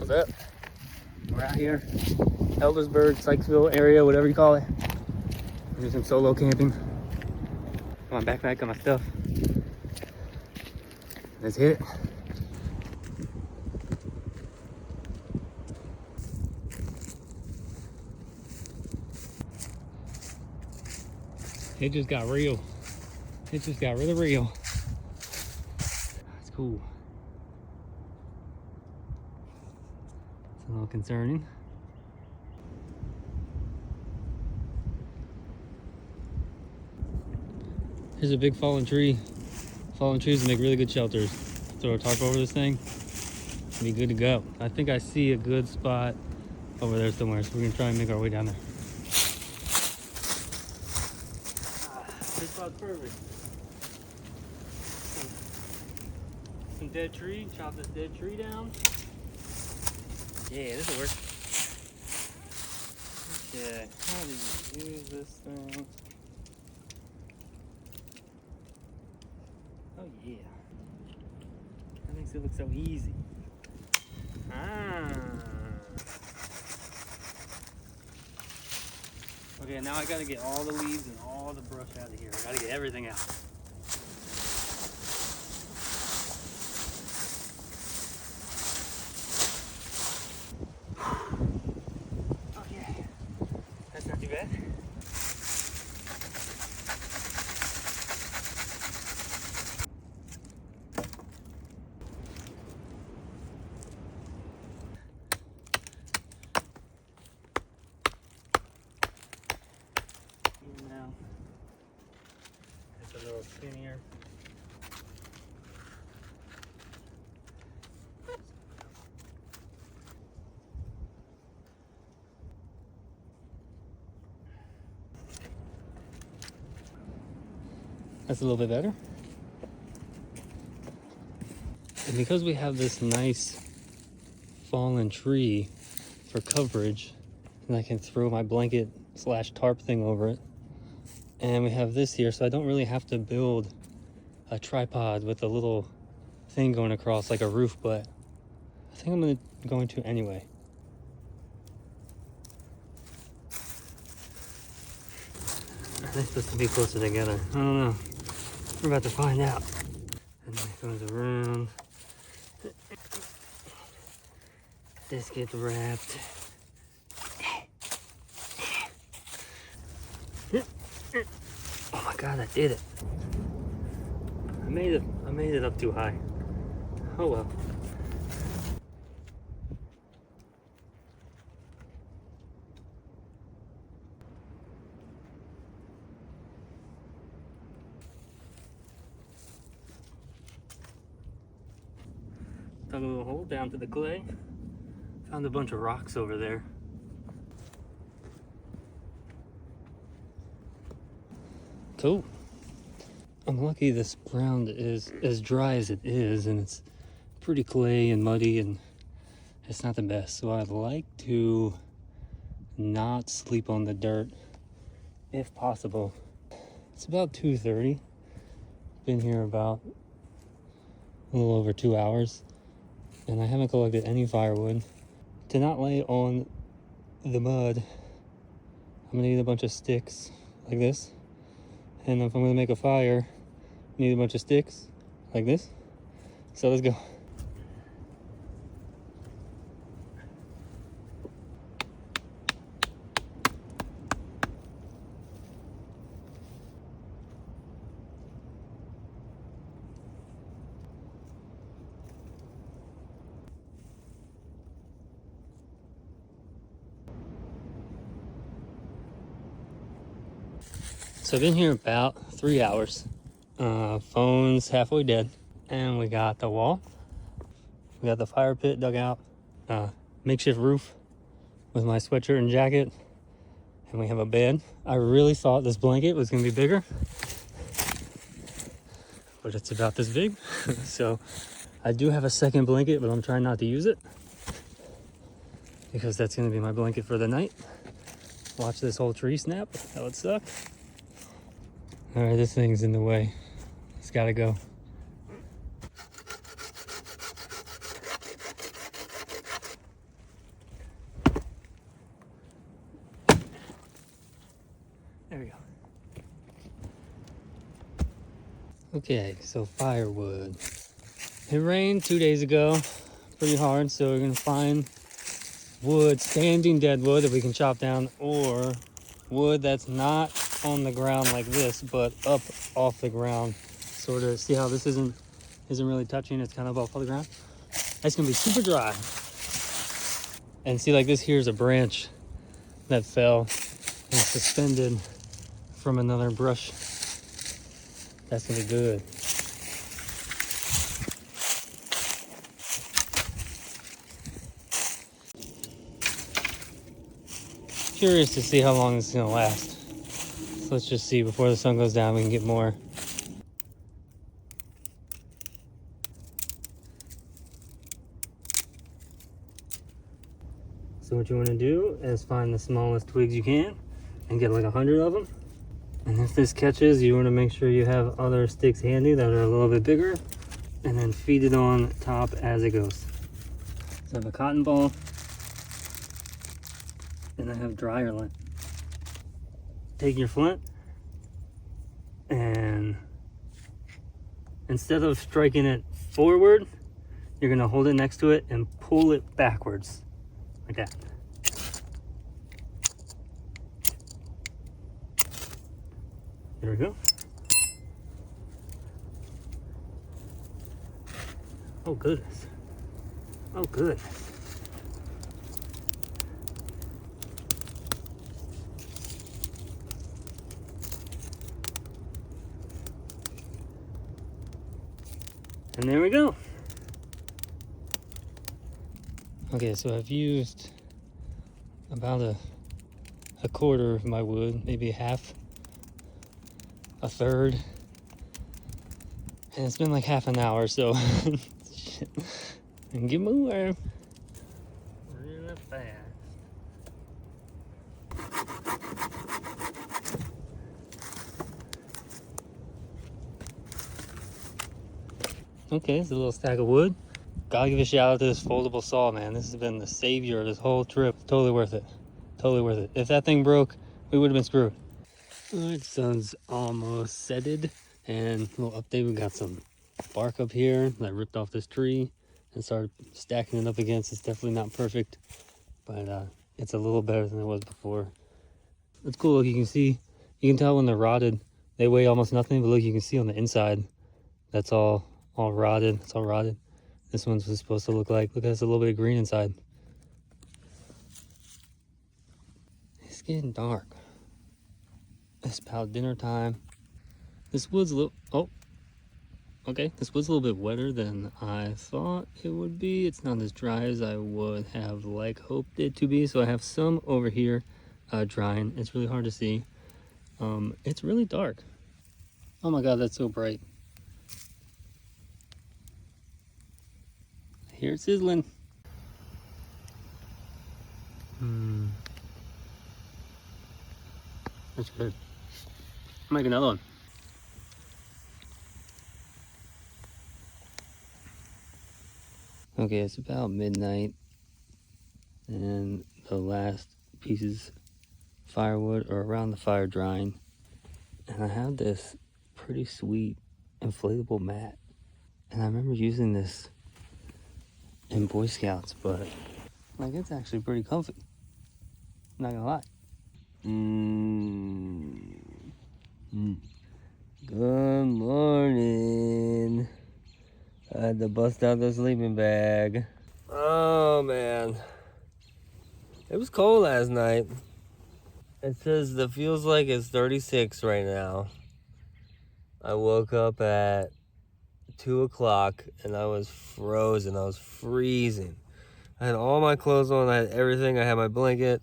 What's up? We're out here, Eldersburg, Sykesville area, whatever you call it. We're doing some solo camping. Got my backpack, got my stuff. Let's hit it. It just got real. It just got really real. That's cool. It's a little concerning. Here's a big fallen tree. Fallen trees make really good shelters. Throw a tarp over this thing, be good to go. I think I see a good spot over there somewhere, so we're gonna try and make our way down there. This spot's perfect. Some dead tree, chop this dead tree down. Yeah, this will work. Okay, how do you use this thing? Oh yeah. That makes it look so easy. Okay, now I gotta get all the leaves and all the brush out of here. I gotta get everything out. Okay, that's not too bad. Now, it's a little skinnier. That's a little bit better. And because we have this nice fallen tree for coverage, and I can throw my blanket / tarp thing over it, and we have this here, so I don't really have to build a tripod with a little thing going across like a roof, but I think I'm going to anyway. Are they supposed to be closer together? I don't know. We're about to find out. And then it goes around. This gets wrapped. Oh my god, I did it. I made it up too high. Oh well. Dug a little hole down to the clay. Found a bunch of rocks over there. Cool. I'm lucky this ground is as dry as it is, and it's pretty clay and muddy, and it's not the best. So I'd like to not sleep on the dirt if possible. It's about 2:30. Been here about a little over 2 hours, and I haven't collected any firewood. To not lay on the mud, I'm gonna need a bunch of sticks like this. And if I'm gonna make a fire, I need a bunch of sticks like this. So let's go. So I've been here about 3 hours. Phone's halfway dead. And we got the wall. We got the fire pit dug out. Makeshift roof with my sweatshirt and jacket. And we have a bed. I really thought this blanket was gonna be bigger, but it's about this big. So I do have a second blanket, but I'm trying not to use it because that's gonna be my blanket for the night. Watch this whole tree snap. That would suck. All right, this thing's in the way. It's gotta go. There we go. Okay, so firewood. It rained 2 days ago, pretty hard, so we're gonna find wood, standing dead wood that we can chop down, or wood that's not on the ground like this, but up off the ground. Sort of, see how this isn't really touching, it's kind of off the ground. That's gonna be super dry. And see, like this here's a branch that fell and suspended from another brush. That's gonna be good. Curious to see how long this is gonna last. So let's just see, before the sun goes down we can get more. So what you want to do is find the smallest twigs you can and get like 100 of them. And if this catches, you want to make sure you have other sticks handy that are a little bit bigger, and then feed it on top as it goes. So I have a cotton ball, and I have dryer lint. Take your flint, and instead of striking it forward, you're gonna hold it next to it and pull it backwards, like that. There we go. Oh goodness. Oh goodness. And there we go. Okay, so I've used about a quarter of my wood, maybe half, a third, and it's been like half an hour, so and get more really fast. Okay, it's a little stack of wood. Gotta give a shout out to this foldable saw, man. This has been the savior of this whole trip. Totally worth it. Totally worth it. If that thing broke, we would have been screwed. Alright, sun's almost setted, and a little update, we got some bark up here that ripped off this tree and started stacking it up against. It's definitely not perfect, but it's a little better than it was before. It's cool. Look, you can see, you can tell when they're rotted, they weigh almost nothing, but look, you can see on the inside, that's all rotted. It's all rotted. This one's supposed to look like, look, there's a little bit of green inside. It's getting dark. It's about dinner time. This wood's a little, oh, okay. This wood's a little bit wetter than I thought it would be. It's not as dry as I would have hoped it to be. So I have some over here drying. It's really hard to see. It's really dark. Oh my God, that's so bright. Here it's sizzling. That's good. I'll make another one. Okay, it's about midnight, and the last pieces of firewood are around the fire drying. And I have this pretty sweet inflatable mat. And I remember using this in Boy Scouts, but like it's actually pretty comfy. Not gonna lie. Good morning. I had to bust out the sleeping bag. Oh man. It was cold last night. It says the feels like it's 36 right now. I woke up at 2 o'clock and I was frozen. I was freezing. I had all my clothes on. I had everything. I had my blanket.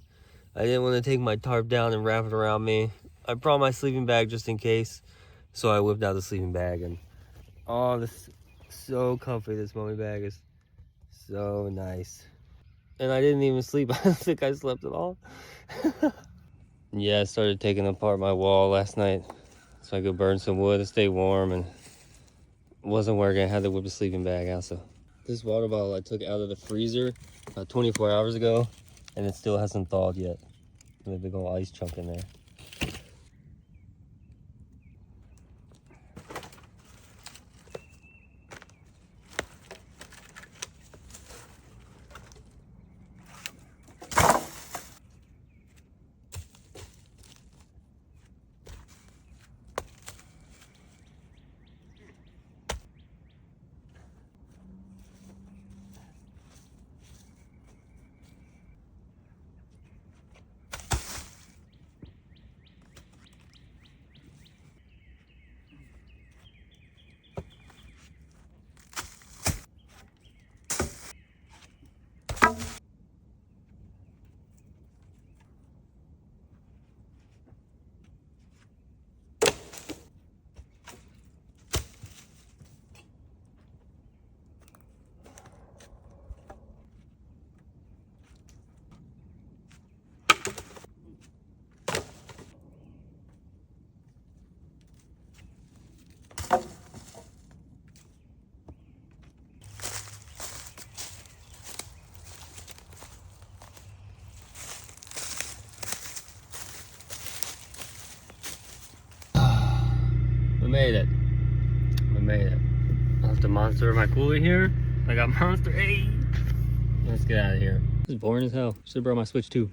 I didn't want to take my tarp down and wrap it around me. I brought my sleeping bag just in case. So I whipped out the sleeping bag, and oh, this so comfy. This mummy bag is so nice. And I didn't even sleep. I don't think I slept at all. Yeah, I started taking apart my wall last night so I could burn some wood to stay warm, and it wasn't working. I had to whip the sleeping bag out. So this water bottle I took out of the freezer about 24 hours ago, and it still hasn't thawed yet. There's a big old ice chunk in there. made it. We made it. I'll have to monster my cooler here. I got monster. Hey! Let's get out of here. This is boring as hell. Should've brought my Switch too.